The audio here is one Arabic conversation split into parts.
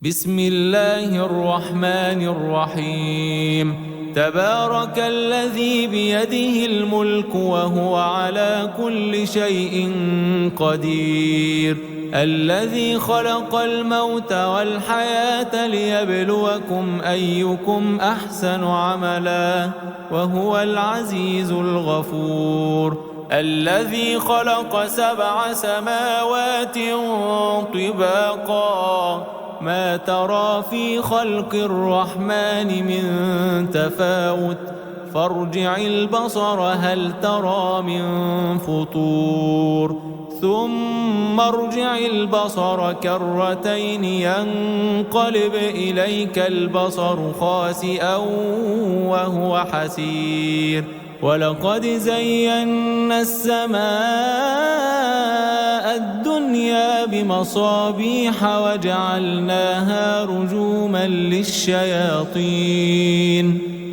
بسم الله الرحمن الرحيم. تبارك الذي بيده الملك وهو على كل شيء قدير، الذي خلق الموت والحياة ليبلوكم أيكم أحسن عملا وهو العزيز الغفور، الذي خلق 7 سماوات طباقا ما ترى في خلق الرحمن من تفاوت فارجع البصر هل ترى من فطور ثم ارجع البصر كرتين ينقلب إليك البصر خاسئا وهو حسير، ولقد زينا السماء الدنيا بمصابيح وجعلناها رجوما للشياطين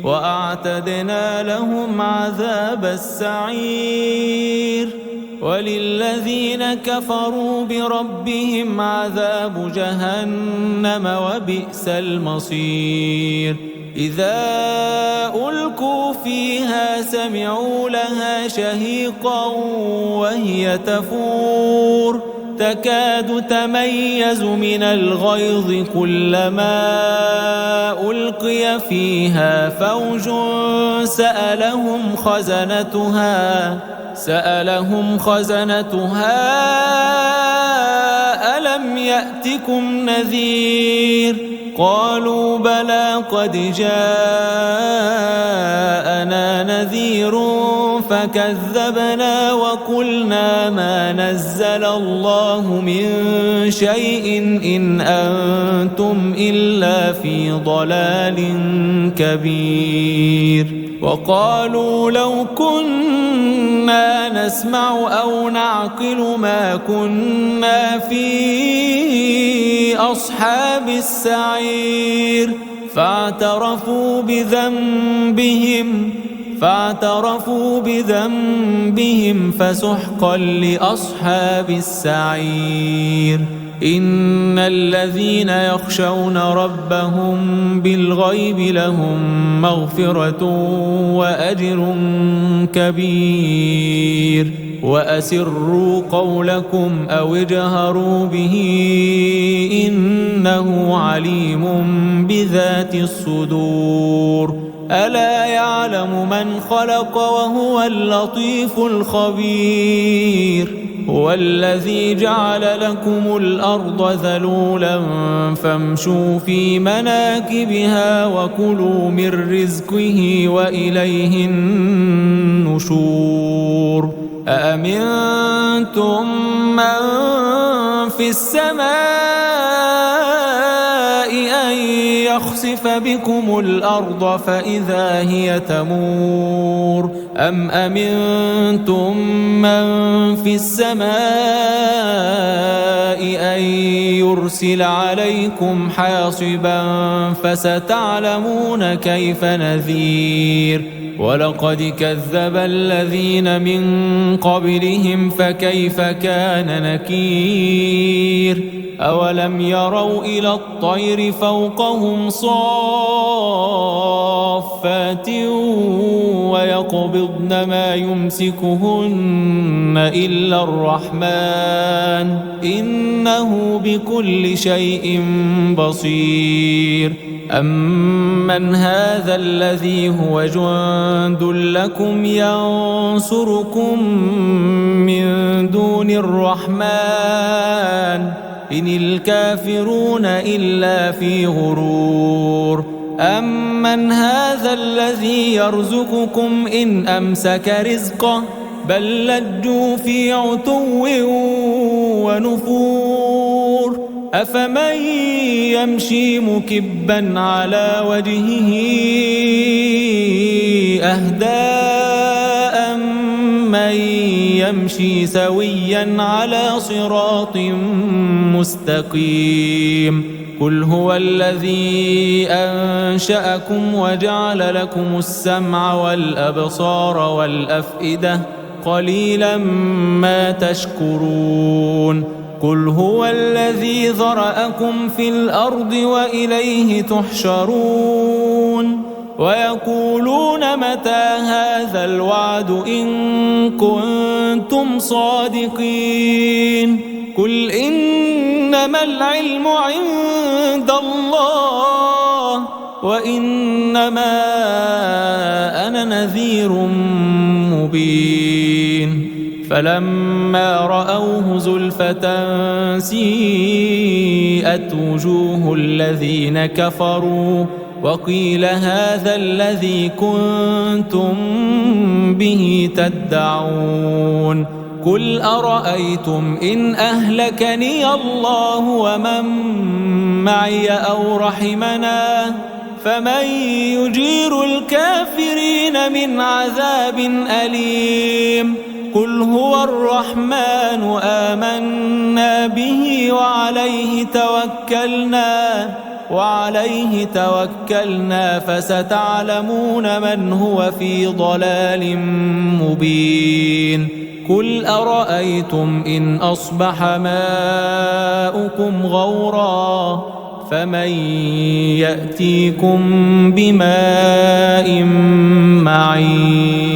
وأعتدنا لهم عذاب السعير، وللذين كفروا بربهم عذاب جهنم وبئس المصير. إذا ألقوا فيها سمعوا لها شهيقا وهي تفور تكاد تميز من الغيظ كلما ألقي فيها فوج سألهم خزنتها ألم يأتكم نذير؟ قالوا بلى قد جاءنا نذير فكذبنا وقلنا ما نزل الله من شيء إن أنتم إلا في ضلال كبير. وقالوا لو كنا نسمع أو نعقل ما كنا في أصحاب السعير فاعترفوا بذنبهم فسحقا لأصحاب السعير. إن الذين يخشون ربهم بالغيب لهم مغفرة وأجر كبير. وأسروا قولكم أو اجهروا به إنه عليم بذات الصدور. ألا يعلم من خلق وهو اللطيف الخبير. هو الذي جعل لكم الأرض ذلولا فامشوا في مناكبها وكلوا من رزقه وإليه النشور. أأمنتم من في السماء أن يخسف بكم الأرض فإذا هي تمور أم أمنتم من في السماء أن يرسل عليكم حاصبا فستعلمون كيف نذير. ولقد كذب الذين من قبلهم فكيف كان نكير. أولم يروا إلى الطير فوقهم صافات ويقبضن ما يمسكهن إلا الرحمن إنه بكل شيء بصير. أمن هذا الذي هو جند لكم ينصركم من دون الرحمن إن الكافرون إلا في غرور. أمن هذا الذي يرزقكم إن أمسك رزقه بل لجوا في عتو ونفور. أفمن يمشي مكبا على وجهه أهدى أمن يمشي سويا على صراط مستقيم. قل هو الذي أنشأكم وجعل لكم السمع والأبصار والأفئدة قليلا ما تشكرون. قل هو الذي ذرأكم في الأرض وإليه تحشرون ويقولون متى هذا الوعد إن كنتم صادقين قل إنما العلم عند الله وإنما أنا نذير مبين فلما رأوه زلفة سيئت وجوه الذين كفروا وقيل هذا الذي كنتم به تدعون قل أرأيتم إن أهلكني الله ومن معي أو رحمنا فمن يجير الكافرين من عذاب أليم قل هو الرحمن آمنا به وعليه توكلنا فستعلمون من هو في ضلال مبين قل أرأيتم إن أصبح ماؤكم غورا فمن يأتيكم بماء معين